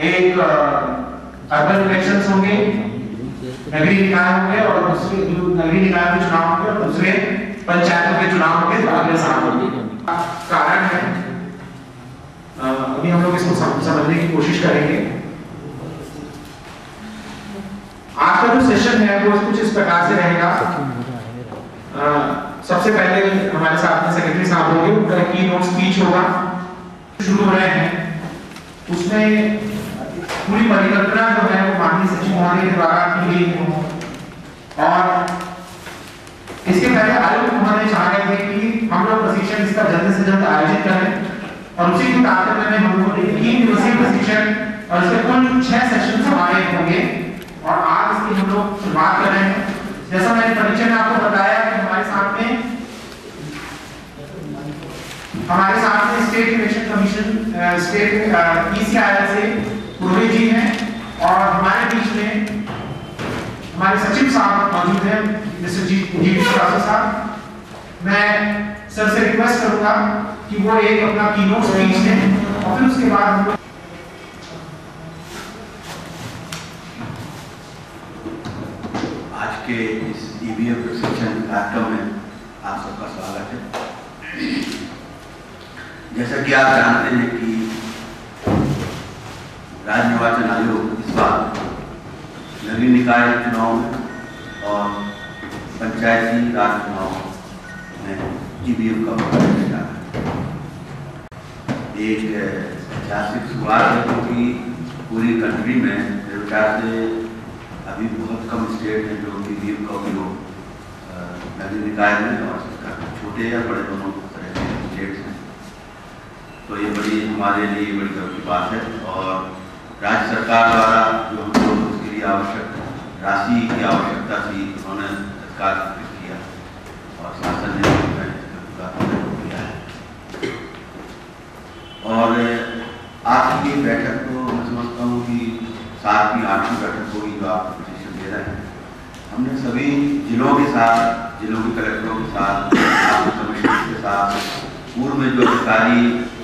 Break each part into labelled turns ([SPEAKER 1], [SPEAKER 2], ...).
[SPEAKER 1] एक urban elections होंगे, नगरीय निकाय होंगे और दूसरे नगरीय निकाय के चुनाव होंगे और दूसरे पंचायतों के चुनाव होंगे अगले साल। कारण है अभी हम लोग इसको समझने की कोशिश करेंगे। आज का जो सेशन है वो कुछ इस प्रकार से रहेगा। सबसे पहले हमारे साथ में सेक्रेटरी साहब होंगे, उनका की नोट स्पीच होगा। शुरू हो रहे हैं उसमें पूरी परिकल्पना जो है वो माननीय सचिव महोदय के द्वारा की गई है और इसके पहले आयुक्त महोदय चाह रहे थे कि हम लोग प्रशिक्षण इसका जल्द से जल्द आयोजित करें और उसी के तात्पर्य में हम लोग 3 दिवसीय प्रशिक्षण और इसके कुल 6 सेशन हमारे होंगे और आज इसकी हम लोग शुरुआत कर रहे हैं। जैसा मैंने परिचय में आपको बताया कि हमारे साथ में state election commission state ECIL से पूर्वी जी हैं और हमारे बीच में हमारे सचिव साहब मौजूद हैं मिस्टर जी श्रीवास्तव साहब। मैं सर से रिक्वेस्ट करूंगा कि वो एक अपना कीनोट स्पीच दें और फिर उसके बाद हम
[SPEAKER 2] आज के इस EVM प्रशिक्षण कार्यक्रम में आप सबका स्वागत है। जैसा कि आप जानते हैं कि राज्य निर्वाचन आयोग इस बार नगरीय निकाय चुनाव में और पंचायती राज चुनाव में EVM का उपयोग किया जा रहा है। एक ऐतिहासिक शुरुआत है क्योंकि पूरी कंट्री में मेरे ख्याल से अभी बहुत कम स्टेट हैं जो EVM का उपयोग नगरीय निकाय में और छोटे या बड़े दोनों तरह के स्टेट्स हैं। तो ये बड़ी हमारे लिए बड़ी गर्व की बात है और राज्य सरकार द्वारा जो हम लोग उसके लिए आवश्यक राशि की आवश्यकता थी उन्होंने तत्काल किया और शासन ने पूरा किया है। और आज की बैठक तो मैं समझता हूँ कि 7वीं 8वीं बैठक होगी जो आप प्रशिक्षण दे रहे हैं। हमने सभी जिलों के साथ, जिलों के कलेक्टरों के साथ, कमिश्नर के साथ, पूर्व में जो अधिकारी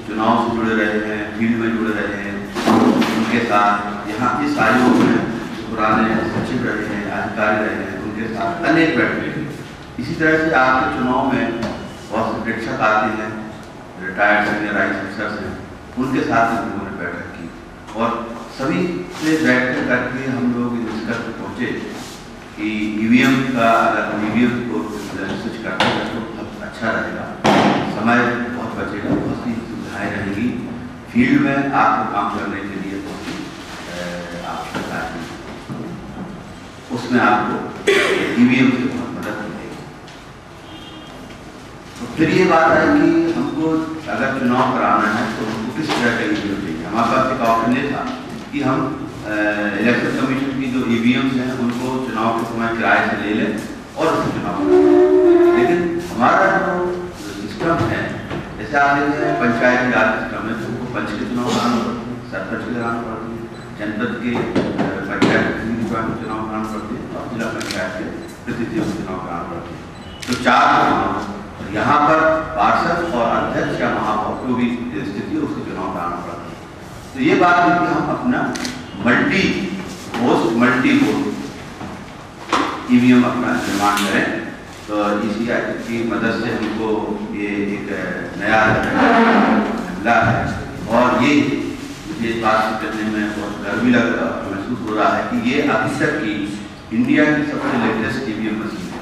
[SPEAKER 2] चुनाव से जुड़े रहे हैं, फील्ड में जुड़े रहे हैं, उनके साथ यहाँ इस आयोग में जो पुराने सचिव रहे हैं, अधिकारी रहे हैं, उनके साथ अनेक बैठकें। इसी तरह से आपके चुनाव में बहुत से प्रेक्षक आते हैं, रिटायर्ड सीनियर ऑफिसर्स हैं, उनके साथ हम लोगों ने बैठक की और सभी से बैठक करके हम लोग निष्कर्ष पर पहुँचे कि EVM का अगर EVM को स्विच करते हैं तो बहुत अच्छा रहेगा, समय बहुत बचेगा, बहुत सी सुविधाएँ रहेंगी, फील्ड में आपको काम करने के लिए बहुत सी आवश्यकता है, उसमें आपको EVM से बहुत मदद मिलेगी। तो फिर ये बात है कि हमको अगर चुनाव कराना है तो हमको किस तरह का EVM चाहिए। हमारे पास एक ऑप्शन ये था कि हम इलेक्शन कमीशन की जो EVMs हैं उनको चुनाव के समय किराए से ले लें और उससे चुनाव करें। लेकिन हमारा जो सिस्टम है, जैसे आप देखते हैं पंचायती राज सिस्टम में उनको पंच के चुनाव कराना पड़ते हैं, सरपंच के कराना पड़ते हैं, जनपद के पंचायत प्रतिनिधि चुनाव कराना पड़ते हैं और जिला पंचायत के प्रतिनिधियों के चुनाव कराना पड़ते हैं। तो 4 चुनाव यहाँ पर पार्षद और अध्यक्ष या महापौर को भी स्थिति उसके चुनाव तो ये बात है कि हम अपना मल्टी वोट ईवीएम अपना निर्माण करें। तो इसी की मदद से हमको ये एक नया मिला है और ये मुझे इस बात करने में बहुत गर्व भी महसूस हो रहा है कि ये अभी तक की इंडिया की सबसे लेटेस्ट ईवीएम मशीन है।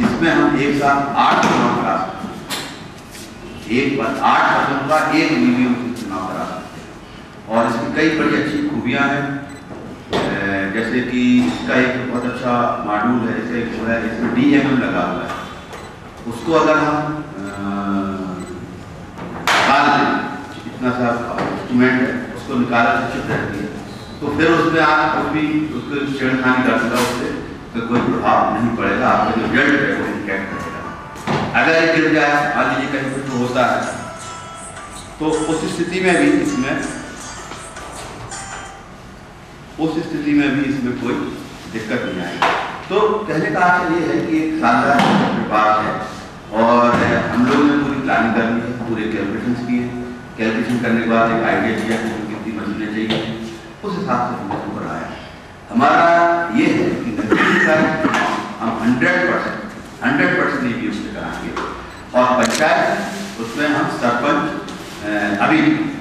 [SPEAKER 2] इसमें हम एक साथ 8 चुनाव करा सकते हैं, 8 पदों का एक ईवीएम से चुनाव करा सकते हैं और इसकी कई बड़ी अच्छी खूबियाँ हैं। जैसे कि इसका एक बहुत अच्छा मॉड्यूल है, जैसे जो है इसमें DMM लगा हुआ है, उसको अगर हम निकाल दें, इतना सा इंस्ट्रूमेंट है उसको निकाला चिप रहती है, तो फिर उसमें आप कुछ भी उसको छेड़खानी कर सकता, उससे तो कोई प्रभाव नहीं पड़ेगा, आपका जो रिजल्ट है वो इंडिकेट करेगा। अगर ये गिर जाए, मान लीजिए कहीं कुछ होता है, तो उस स्थिति में भी इसमें कोई दिक्कत नहीं आएगी। तो कहने का आशय ये है कि एक शानदार विभाग है और हम लोगों ने पूरी प्लानिंग कर ली है, पूरे कैलकुलेशंस किए, कैलकुलेशन करने के बाद एक आइडिया दिया कि कितनी मशीनें चाहिए, उस हिसाब से हमने ऊपर आया। हमारा ये है कि हम 100% ईवीएम से कराएंगे और पंचायत उसमें हम सरपंच अभी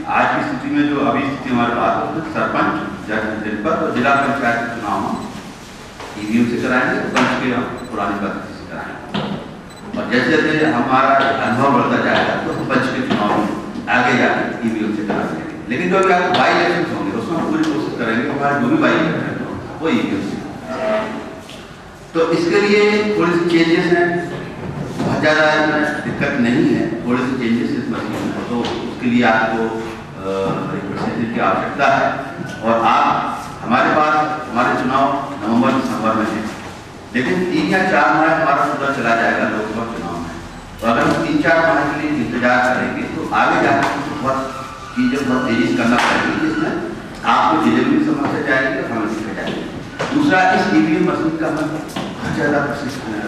[SPEAKER 2] आज की स्थिति में जो अभी स्थिति हमारे पास है, सरपंच जनपद और जिला पंचायत के चुनाव हम ईवीएम से कराएंगे, पंच के हम पुरानी पद्धति से कराएंगे और जैसे जैसे हमारा अनुभव बढ़ता जाएगा तो हम पंच के चुनाव में आगे जाकर ईवीएम से कराएंगे। लेकिन जो भी बाई इलेक्शन होंगे उसमें हम पूरी कोशिश करेंगे हमारे जो भी बाई इलेक्शन हो वो ईवीएम से। तो इसके लिए थोड़ी सी चेंजेस हैं, बहुत ज़्यादा दिक्कत नहीं है, थोड़े से चेंजेस इस मशीन में, तो उसके लिए आपको रिप्रेजेंटेटिव की आवश्यकता है और आप हमारे पास हमारे चुनाव नवंबर-दिसंबर में है, लेकिन 3 या 4 माह हमारा पूरा चला जाएगा लोकसभा चुनाव में। तो अगर हम 3-4 माह के लिए इंतजार करेंगे तो आगे जाकर बहुत चीज़ें बहुत तेजी से करना पड़ेगी, जिसमें आपको डिलीवरी समस्या जाएगी और हमें दिक्कत जाएगी। दूसरा, इस ईवीएम मशीन का हम बहुत ज़्यादा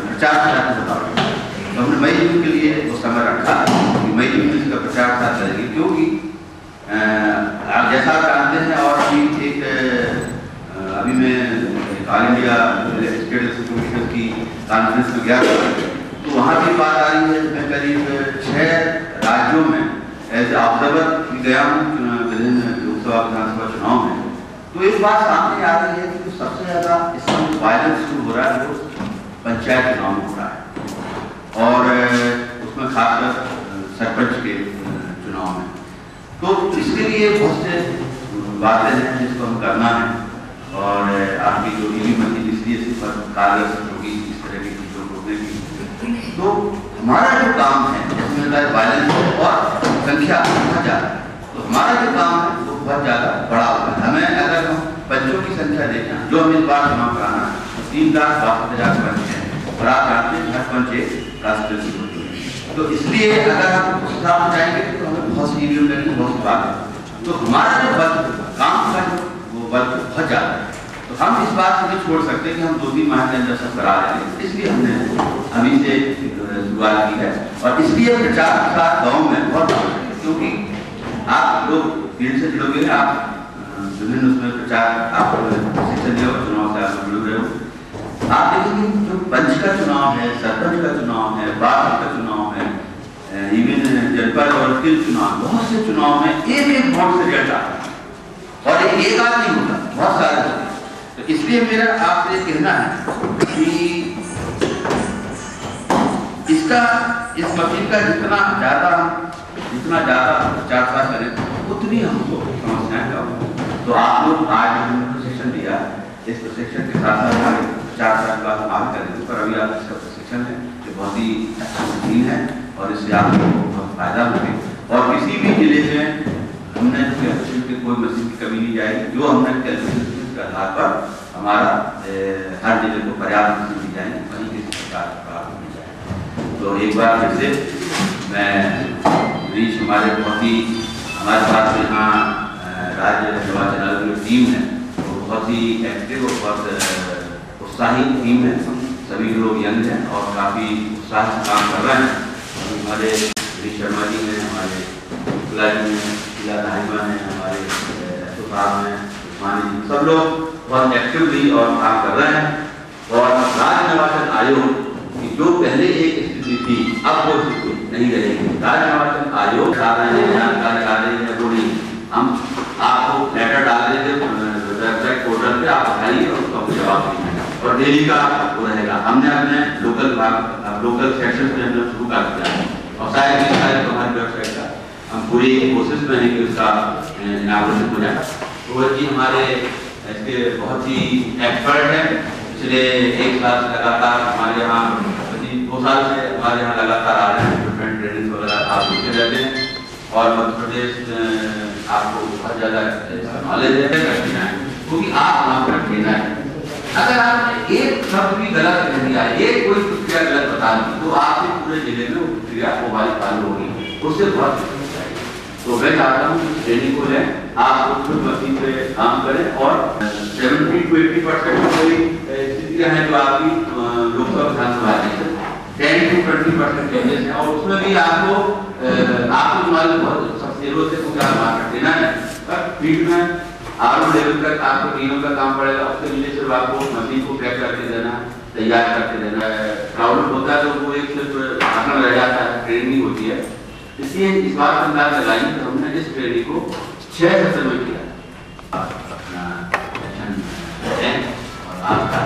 [SPEAKER 2] प्रचार बताओ, तो हमने मई जून के लिए वो समय रखा कि मई जून में इसका प्रचार प्रसार करेंगे, क्योंकि आप जैसा जानते हैं और अभी मैं ऑल इंडिया स्टेट एसोसिएशन की कॉन्फ्रेंस में गया था, तो वहाँ की बात आ रही है। मैं करीब 6 राज्यों में एज ऑब्जर्वर गया हूँ विभिन्न लोकसभा विधानसभा चुनाव में, तो एक बात सामने आ रही है कि सबसे ज़्यादा इसमें वायलेंस शुरू हो रहा है वो पंचायत चुनाव में हो रहा है और उसमें खासकर सरपंच के चुनाव में। तो इसके लिए बहुत से बातें हैं जिसको हम करना है और आपकी जो ईवीएम मशीन इसलिए सिर्फ कारगर होगी इस तरह की चीज़ों को रोकने की। तो हमारा जो काम है जिसमें वायलेंस और संख्या बहुत ज़्यादा है, तो हमारा जो काम है वो बहुत ज़्यादा बड़ा होगा। हमें अगर हम पंचों की संख्या देखें, जो हम इस बार चुनाव कराना है, 3,62,000 पंच हैं और आप जानते हैं हर पंच एक राष्ट्रीय होती है। तो इसलिए अगर हम उस हिसाब से जाएंगे तो हमें बहुत सी ईवीएम करनी बहुत सी बात है। तो हमारा जो बल काम का वो बल बहुत ज़्यादा है, तो हम इस बात से नहीं छोड़ सकते कि हम 2-3 माह के अंदर सब करा लेंगे। इसलिए हमने अभी से शुरुआत की है और इसलिए प्रचार प्रसार गाँव में बहुत आवश्यक है, क्योंकि आप लोग फील्ड से जुड़ोगे, आप विभिन्न उसमें प्रचार आप शिक्षण दिया चुनाव से आप जुड़ रहे हो, आप देखेंगे जो पंच का चुनाव है, सरपंच का चुनाव है, वार्ड का चुनाव है, इवन जनपद और स्किल चुनाव, बहुत से चुनाव में एक वोट से रिजल्ट आता है और एक आध नहीं होता, बहुत सारे होते हैं। तो इसलिए मेरा आपसे कहना है कि इस मशीन का जितना ज़्यादा प्रचार प्रसार करें उतनी हमको समस्याएं कम होंगी। तो आप लोग आज हमने प्रशिक्षण दिया, इस प्रशिक्षण के साथ साथ आगे 4 साल बाद हम आगे करेंगे, पर अभी आप इसका प्रशिक्षण है जो बहुत ही अच्छा मशीन है और इससे आपको बहुत फायदा होगा। और किसी भी जिले में हमने कैलकुलेशन की कोई मशीन की कमी नहीं जाएगी, जो हमने कैलकुलेशन के आधार पर हमारा हर जिले को पर्याप्त मशीन दी जाएगी, वहीं किसी प्रकार का नहीं जाएगा। तो एक बार फिर से मैं रीच हमारे पास यहाँ राज्य निर्वाचन आयोग की टीम है, वो बहुत ही एक्टिव और बहुत उत्साही टीम है, सभी लोग यंग हैं और काफ़ी उत्साह से काम कर रहे हैं। हमारे गिरीश शर्मा जी हैं, हमारे जी हैं, या धारीवान है, हमारे साहब हैं, मानी सब लोग बहुत एक्टिवली और काम कर रहे हैं। और राज्य निर्वाचन आयोग की जो पहले एक स्थिति थी, अब वो स्थिति नहीं रहेगी। राज्य निर्वाचन आयोग जानकारी आ रही है, वो नहीं, हम आपको लेटर डाल देंगे वेबसाइट पोर्टल पे, आप बताइए और उसका जवाब देंगे और डेली का वो रहेगा। हमने अपने लोकल सेक्शन पे हमने शुरू कर दिया है और शायद हमारी वेबसाइट का हम पूरी कोशिश में हैं कि उसका इनाग्रेशन हो जाए। तो जी हमारे इसके बहुत ही एक्सपर्ट हैं, पिछले 1 साल से लगातार हमारे यहाँ 2 साल से हमारे यहाँ लगातार आ रहे हैं, डिफरेंट ट्रेनिंग वगैरह आप होते रहते हैं और मध्य प्रदेश आपको बहुत ज़्यादा नॉलेज है, क्योंकि आप वहाँ पर ट्रेनर हैं। अगर आपने एक शब्द भी गलत कह दिया, एक कोई प्रक्रिया गलत बता दी, तो आपके पूरे जिले में वो प्रक्रिया मोबाइल चालू होगी, उससे बहुत तो मैं चाहता हूँ कि ट्रेनिंग को लें, आप खुद मशीन पे काम करें और 70 to 80% कोई स्थितियाँ हैं जो आपकी लोकसभा विधानसभा में 10 to 20% चेंजेस हैं और उसमें भी आपको बहुत सब्सिडीज से कुछ मार्केट देना है। पर फील्ड में आर लेवल तक आपको टीमों का काम पड़ेगा, उसके लिए सिर्फ आपको मशीन को पैक करके देना, तैयार करके देना है। क्राउड होता है तो वो एक सिर्फ आंकड़ा रह जाता है, ट्रेनिंग होती है। इसलिए इस बात पर अंदाज लगाई कि हमने इस ट्रेनिंग को 6 सत्र में किया अपना और आपका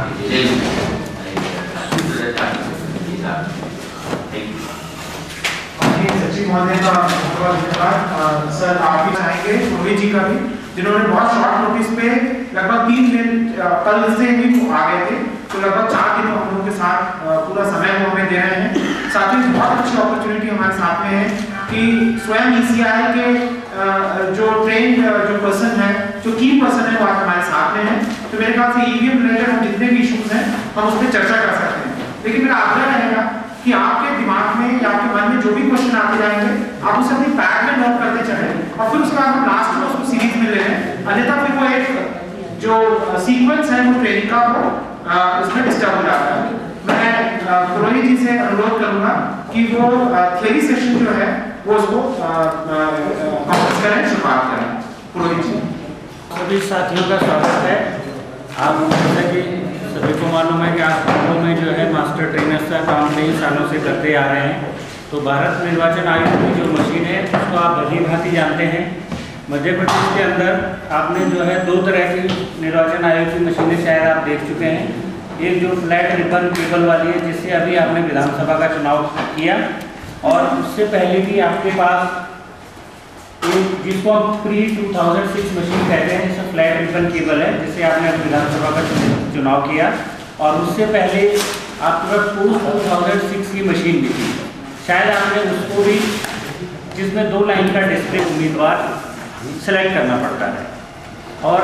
[SPEAKER 1] सचिव महोदय का बहुत धन्यवाद। सर आप भी चाहेंगे रोहित जी का भी, जिन्होंने बहुत शॉर्ट नोटिस पे लगभग 3 दिन कल से भी आ गए थे, तो लगभग 4 दिन हम लोगों के साथ पूरा समय वो हमें दे रहे हैं। साथ ही बहुत अच्छी अपॉर्चुनिटी हमारे साथ में है कि स्वयं ECI के जो ट्रेन जो पर्सन है, जो की पर्सन है, वो आज हमारे साथ में है। तो मेरे ख्याल से EVM रिलेटेड हम जितने भी इश्यूज हैं हम उस पर चर्चा कर सकते हैं। लेकिन मेरा आग्रह रहेगा कि आपके दिमाग में या आपके मन में जो भी क्वेश्चन आते जाएंगे आप उसे अपनी पैड में नोट करते चले और फिर उसके बाद हम लास्ट में उसको सीरीज में ले लें, अन्यथा फिर वो एक जो सीक्वेंस है वो ट्रेनिंग का वो उसमें डिस्टर्ब हो जाता है। मैं पुरोहित जी से अनुरोध करूंगा कि वो थ्योरी सेशन जो है वो उसको कमेंट करें, शुरुआत करें। पुरोहित जी।
[SPEAKER 3] सभी साथियों का स्वागत है। आप जैसा कि सभी को मालूम है कि आप लोगों में जो है मास्टर ट्रेनर्स का काम कई सालों से करते आ रहे हैं। तो भारत निर्वाचन आयोग की जो मशीन है उसको आप भली भांति जानते हैं। मध्य प्रदेश के अंदर आपने जो है 2 तरह की निर्वाचन आयोग की मशीनें शायद आप देख चुके हैं। एक जो फ्लैट रिबन केबल वाली है, जिससे अभी आपने विधानसभा का चुनाव किया, और उससे पहले भी आपके पास एक जिसको हम प्री 2006 मशीन कहते हैं, जिसमें फ्लैट रिबन केबल है, जिससे आपने विधानसभा का चुनाव किया। और उससे पहले आपके पास पोस्ट 2006 की मशीन भी थी, शायद आपने उसको भी, जिसमें 2 लाइन का डिस्प्ले उम्मीदवार सेलेक्ट करना पड़ता है। और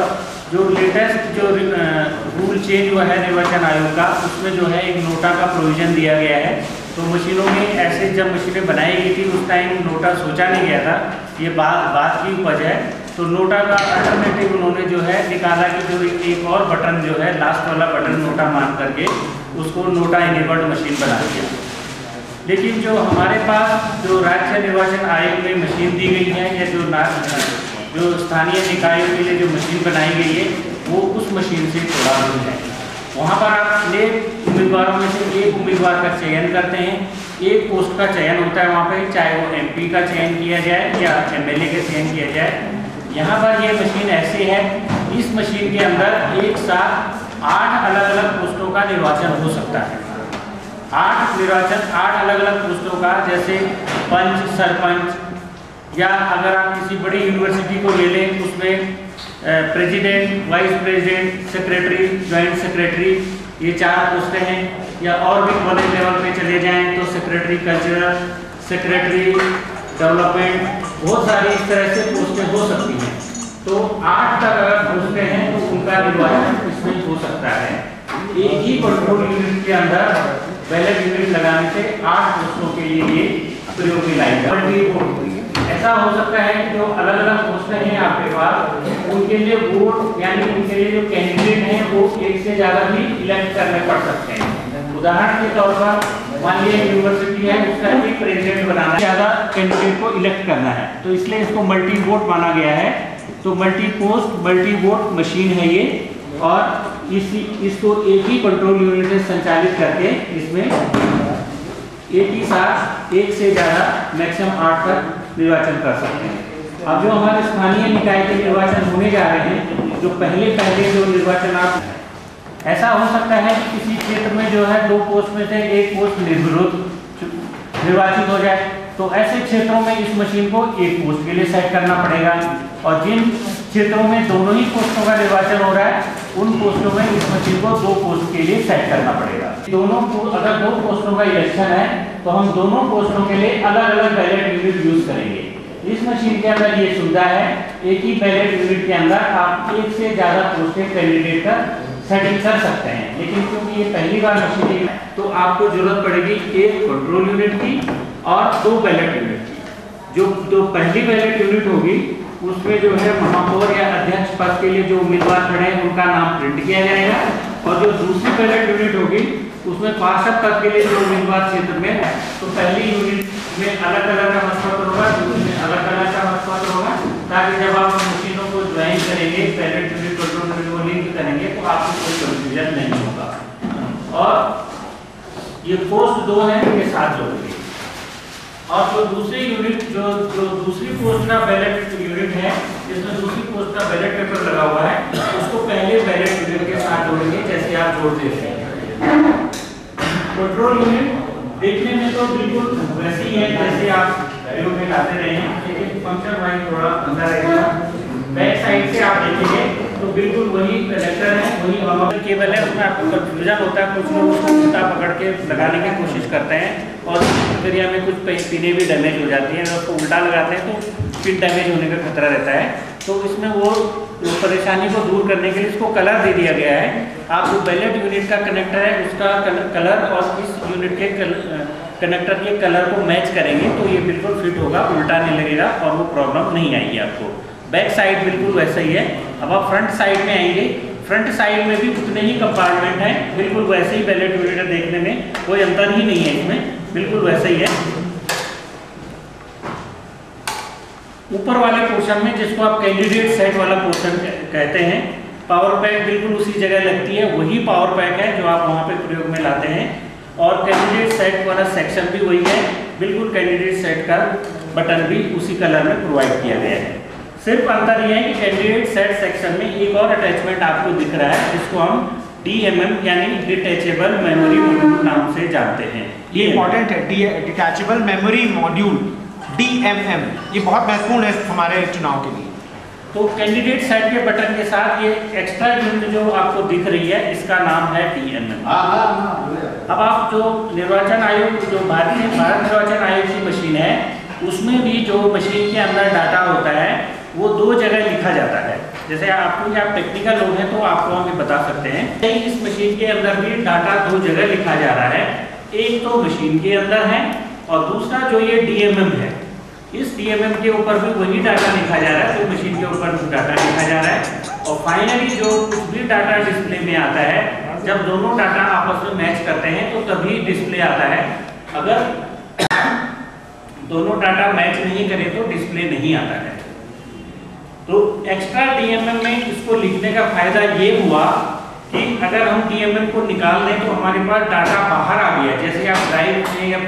[SPEAKER 3] जो लेटेस्ट जो रूल चेंज हुआ है निर्वाचन आयोग का, उसमें जो है एक नोटा का प्रोविज़न दिया गया है। तो मशीनों में ऐसे जब मशीनें बनाई गई थी उस टाइम नोटा सोचा नहीं गया था, ये बात की उपज है। तो नोटा का अल्टरनेटिव उन्होंने जो है निकाला कि जो एक और बटन जो है लास्ट वाला बटन नोटा मान करके उसको नोटा इनेबल्ड मशीन बना दिया। लेकिन जो हमारे पास जो राज्य निर्वाचन आयोग में मशीन दी गई है या जो स्थानीय निकायों के लिए जो मशीन बनाई गई है वो उस मशीन से थोड़ा दूर है। वहाँ पर आप अनेक उम्मीदवारों में से एक उम्मीदवार का चयन करते हैं, एक पोस्ट का चयन होता है वहाँ पे, चाहे वो MP का चयन किया जाए या MLA का चयन किया जाए। यहाँ पर ये मशीन ऐसी है, इस मशीन के अंदर एक साथ 8 अलग अलग पोस्टों का निर्वाचन हो सकता है। 8 अलग अलग पोस्टों का, जैसे पंच, सरपंच, या अगर आप किसी बड़ी यूनिवर्सिटी को ले लें उसमें president, vice president, secretary, joint secretary, ये 4 पोस्टें हैं। या और भी कॉलेज लेवल पे चले जाएं तो सेक्रेटरी कल्चरल, सेक्रेटरी डेवलपमेंट, बहुत सारी इस तरह से पोस्टें हो सकती हैं। तो 8 तक अगर पोस्टें हैं तो उनका निर्वाचन इसमें हो सकता है। एक ही कंट्रोल यूनिट के अंदर बैलेट यूनिट लगाने से 8 पोस्टों के लिए ये प्रयोग में लाई जाए। ऐसा हो सकता है कि जो अलग अलग पोस्टें हैं आपके पास, उनके लिए वोट यानी उनके लिए जो कैंडिडेट हैं वो एक से ज़्यादा भी इलेक्ट करने पड़ सकते हैं। उदाहरण के तौर पर मान लीजिए यूनिवर्सिटी है, उसका एक प्रेसिडेंट बनाना, ज़्यादा कैंडिडेट को इलेक्ट करना है, तो इसलिए इसको मल्टी वोट माना गया है। तो multi post multi vote machine है ये, और इसको एक ही कंट्रोल यूनिट से संचालित करके इसमें एक ही साथ एक से ज़्यादा मैक्सिमम 8 तक निर्वाचन कर सकते हैं। अब जो हमारे स्थानीय निकाय के निर्वाचन होने जा रहे हैं, जो पहले जो निर्वाचन आप, ऐसा हो सकता है कि किसी क्षेत्र में जो है 2 पोस्ट में से एक पोस्ट निर्विरोध निर्वाचित हो जाए, तो ऐसे क्षेत्रों में इस मशीन को एक पोस्ट के लिए सेट करना पड़ेगा, और जिन क्षेत्रों में दोनों ही पोस्टों का निर्वाचन हो रहा है उन पोस्टों में इस मशीन को 2 पोस्ट के लिए सेट करना पड़ेगा। अगर 2 पोस्टों का इलेक्शन है तो हम दोनों पोस्टों के लिए अलग अलग बैलेट यूनिट यूज करेंगे। इस मशीन के अंदर ये सुविधा है, एक ही बैलेट यूनिट के अंदर आप एक से ज़्यादा पोस्टेड कैंडिडेट का सेटिंग कर सकते हैं। लेकिन क्योंकि ये पहली बार मशीन है तो आपको जरूरत पड़ेगी एक कंट्रोल यूनिट की और 2 बैलेट यूनिट की। जो पहली बैलेट यूनिट होगी उसमें जो है महापौर या अध्यक्ष पद के लिए जो उम्मीदवार खड़े हैं उनका नाम प्रिंट किया जाएगा, और जो दूसरी बैलेट यूनिट होगी उसमें पार्षद पद के लिए जो उम्मीदवार क्षेत्र में है, तो पहली यूनिट में अलग अलग का मतपत्र होगा, दूसरी में अलग अलग का मतपत्र होगा, ताकि जब आप मशीनों को ज्वाइन करेंगे, बैलेट यूनिट कंट्रोल यूनिट को लिंक करेंगे तो आपको कोई कंफ्यूजन नहीं होगा। और ये पोस्ट 2 है, ये साथ जोड़ेंगे। और जो दूसरी यूनिट जो दूसरी पोस्ट का बैलेट यूनिट है, जिसमें दूसरी पोस्ट का बैलेट पेपर लगा हुआ है, उसको पहले बैलेट यूनिट के साथ जोड़ेंगे, जैसे आप जोड़ देते हैं। कंट्रोल यूनिट देखने में तो बिल्कुल वैसे ही है जैसे आप प्रयोग में लाते रहे हैं, लेकिन फंक्शन वाइज थोड़ा अंदर रहेगा। बैक साइड से आप देखेंगे तो बिल्कुल वही कनेक्टर है, वही नॉर्मल केबल है, उसमें आपको कंफ्यूजन होता है, कुछ लोग उसको उल्टा पकड़ के लगाने की कोशिश करते हैं और इस प्रक्रिया में कुछ पिनें भी डैमेज हो जाती हैं। अगर उसको उल्टा लगाते हैं तो पिन डैमेज होने का खतरा रहता है। तो इसमें वो परेशानी को दूर करने के लिए इसको कलर दे दिया गया है। आप जो बैलेट यूनिट का कनेक्टर है उसका कलर और इस यूनिट के कनेक्टर के कलर को मैच करेंगे तो ये बिल्कुल फिट होगा, उल्टा नहीं लगेगा और वो प्रॉब्लम नहीं आएगी आपको। बैक साइड बिल्कुल वैसा ही है। अब आप फ्रंट साइड में आएंगे, फ्रंट साइड में भी उतने ही कंपार्टमेंट हैं, बिल्कुल वैसे ही बैलेट यूनिट है, देखने में कोई अंतर ही नहीं है, इसमें बिल्कुल वैसा ही है। ऊपर वाले पोर्शन में जिसको आप कैंडिडेट सेट वाला पोर्शन कहते हैं, पावर पैक बिल्कुल उसी जगह लगती है, वही पावर पैक है जो आप वहाँ पे प्रयोग में लाते हैं। और कैंडिडेट सेट वाला सेक्शन भी वही है, बिल्कुल कैंडिडेट सेट का बटन भी उसी कलर में प्रोवाइड किया गया है। सिर्फ अंतर यह है कि कैंडिडेट सेट सेक्शन में एक और अटैचमेंट आपको दिख रहा है, जिसको हम DMM यानी डिटैचेबल मेमोरी मॉड्यूल नाम से जानते हैं।
[SPEAKER 1] ये इम्पोर्टेंट है, डिटैचेबल मेमोरी मॉड्यूल DMM, ये बहुत महत्वपूर्ण है हमारे चुनाव के लिए।
[SPEAKER 3] तो कैंडिडेट सेट के बटन के साथ ये एक्स्ट्रा यूनिट जो आपको दिख रही है, इसका नाम है DMM। अब आप जो निर्वाचन आयोग, जो भारत निर्वाचन आयोग की मशीन है, उसमें भी जो मशीन के अंदर डाटा होता है वो 2 जगह लिखा जाता है। जैसे आपको, आप टेक्निकल लोग हैं तो आपको हम बता सकते हैं, इस मशीन के अंदर भी डाटा 2 जगह लिखा जा रहा है। एक तो मशीन के अंदर है और दूसरा जो ये DMM है, इस DMM के ऊपर भी वही डाटा लिखा जा रहा है, जो मशीन के ऊपर डाटा लिखा जा रहा है। और फाइनली जो कुछ भी डाटा डिस्प्ले में आता है, जब दोनों डाटा आपस में मैच करते हैं तो तभी डिस्प्ले आता है। अगर दोनों डाटा मैच नहीं करें तो डिस्प्ले नहीं आता है। तो एक्स्ट्रा DMM में इसको लिखने का फायदा ये हुआ कि अगर हम DMM को निकाल दें तो हमारे पास डाटा बाहर आ गया। जैसे आप ड्राइव में या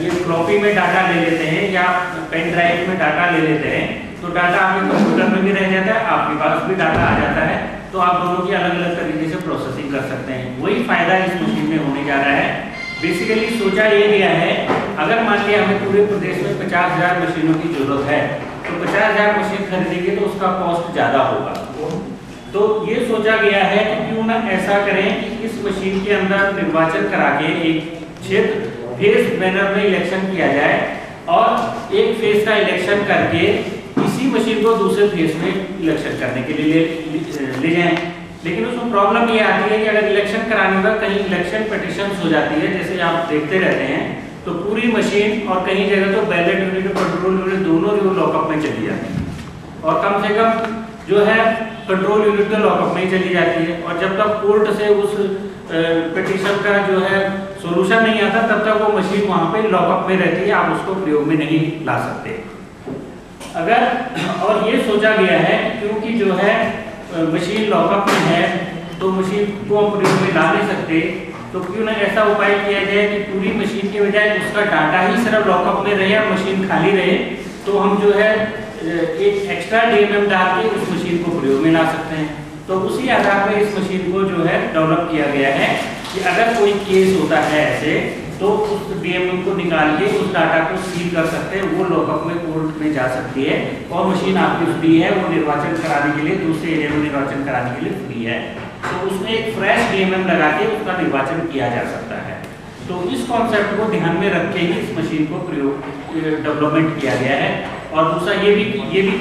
[SPEAKER 3] ये फ्लॉपी में डाटा ले लेते हैं या पेन ड्राइव में डाटा ले लेते हैं, तो डाटा आपके कंप्यूटर में भी रह जाता है, आपके पास भी डाटा आ जाता है, तो आप दोनों की अलग अलग तरीके से प्रोसेसिंग कर सकते हैं। वही फायदा इस मशीन में होने जा रहा है। बेसिकली सोचा ये गया है, अगर मान लिया हमें पूरे प्रदेश में 50,000 मशीनों की जरूरत है, तो 50,000 मशीन खरीदेंगे तो उसका कॉस्ट ज़्यादा होगा। तो ये सोचा गया है कि क्यों ना ऐसा करें कि इस मशीन के अंदर निर्वाचन करा के एक क्षेत्र फेस बैनर में इलेक्शन किया जाए और एक फेस का इलेक्शन करके इसी मशीन को दूसरे फेस में इलेक्शन करने के लिए ले जाएं। लेकिन उसमें प्रॉब्लम ये आती है कि अगर इलेक्शन कराने का कहीं इलेक्शन पिटिशन हो जाती है, जैसे आप देखते रहते हैं, तो पूरी मशीन और कहीं जगह तो बैलेट यूनिट और कंट्रोल यूनिट दोनों जो लॉकअप में चली जाती है, और कम से कम जो है कंट्रोल यूनिट तो लॉकअप में ही चली जाती है। और जब तक कोर्ट से उस पिटिशन का जो है सोल्यूशन नहीं आता तब तक वो मशीन वहाँ पे लॉकअप में रहती है, आप उसको प्रयोग में नहीं ला सकते। अगर और ये सोचा गया है क्योंकि जो है मशीन लॉकअप में है तो मशीन को हम प्रयोग में ला नहीं सकते, तो क्यों ना ऐसा उपाय किया जाए कि पूरी मशीन के बजाय उसका डाटा ही सिर्फ लॉकअप में रहे और मशीन खाली रहे, तो हम जो है एक एक्स्ट्रा DMM डाल के उस मशीन को प्रयोग में ला सकते हैं। तो उसी आधार पर इस मशीन को जो है डेवलप किया गया है कि अगर कोई केस होता है ऐसे तो उस DMM को निकाल के उस डाटा को सील कर सकते हैं, वो लॉकअप में कोर्ट में जा सकती है और मशीन आपकी फ्री है, वो निर्वाचन कराने के लिए दूसरे एरिया में निर्वाचन कराने के लिए फ्री है। तो उसमें एक फ्रेश DMM लगा के उसका निर्वाचन किया जा सकता है। तो इस कॉन्सेप्ट को ध्यान में रख के ही इस मशीन को प्रयोग डेवलपमेंट किया गया है। और दूसरा ये भी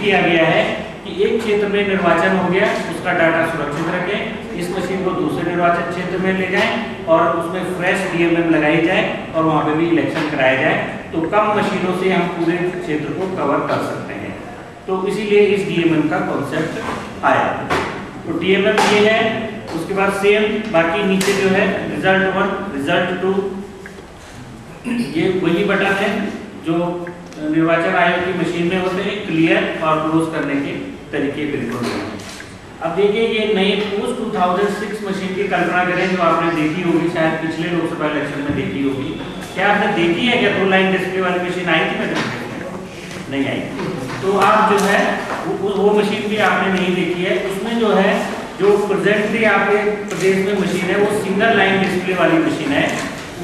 [SPEAKER 3] किया गया है कि एक क्षेत्र में निर्वाचन हो गया, उसका डाटा सुरक्षित रखें, इस मशीन को दूसरे निर्वाचन क्षेत्र में ले जाएं और उसमें फ्रेश DMM लगाई जाए और वहाँ पे भी इलेक्शन कराया जाए, तो कम मशीनों से हम पूरे क्षेत्र को कवर कर सकते हैं। तो इसीलिए इस DMM का कॉन्सेप्ट आया। तो DMM ये है, उसके बाद सेम बाकी नीचे जो है रिजल्ट 1, रिजल्ट 2, ये वही बटन है जो निर्वाचन आयोग की मशीन में होते हैं, क्लियर और क्लोज करने के तरीके बिल्कुल हैं। अब देखिए ये नई पोस्ट 2006 मशीन की कल्पना करें जो आपने देखी होगी, शायद पिछले लोकसभा इलेक्शन में देखी होगी। क्या आपने देखी है क्या 2 लाइन डिस्प्ले वाली मशीन आई थी? नहीं आई। तो आप जो है वो मशीन भी आपने नहीं देखी है। उसमें जो है जो प्रेजेंटली आपके प्रदेश में मशीन है वो सिंगल लाइन डिस्प्ले वाली मशीन है।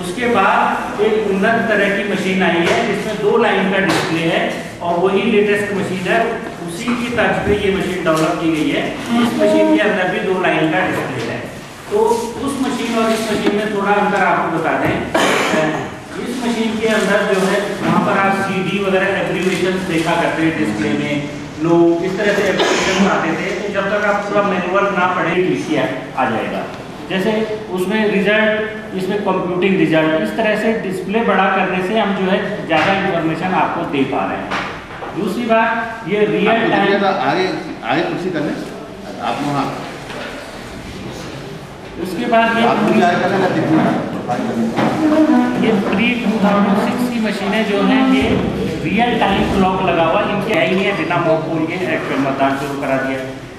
[SPEAKER 3] उसके बाद एक उन्नत तरह की मशीन आई है जिसमें 2 लाइन का डिस्प्ले है और वही लेटेस्ट मशीन है, उसी की तर्ज पे ये मशीन डेवलप की गई है। इस मशीन के अंदर भी 2 लाइन का डिस्प्ले है। तो उस मशीन और इस मशीन में थोड़ा अंतर आपको बता दें। इस मशीन के अंदर जो है वहाँ पर आप CD वगैरह एब्रीविएशन देखा करते हैं डिस्प्ले में, लोग इस तरह से एब्रीविएशन आते थे। तो जब तक आप पूरा मैनुअल ना पढ़े लिखिए आ जाएगा। जैसे उसमें रिजल्ट, इसमें कंप्यूटिंग रिजल्ट, इस तरह से डिस्प्ले बड़ा करने से हम जो है ज़्यादा इंफॉर्मेशन आपको दे पा रहे हैं। दूसरी बात ये रियल टाइम
[SPEAKER 4] आगे कुर्सी करने आप वहाँ,
[SPEAKER 3] उसके बाद ये प्री 2006 की मशीनें जो हैं ये रियल टाइम क्लॉक लगा हुआ, इनके आई नहीं है, बिना मॉक पोल के एक्चुअल मतदान शुरू करा दिया।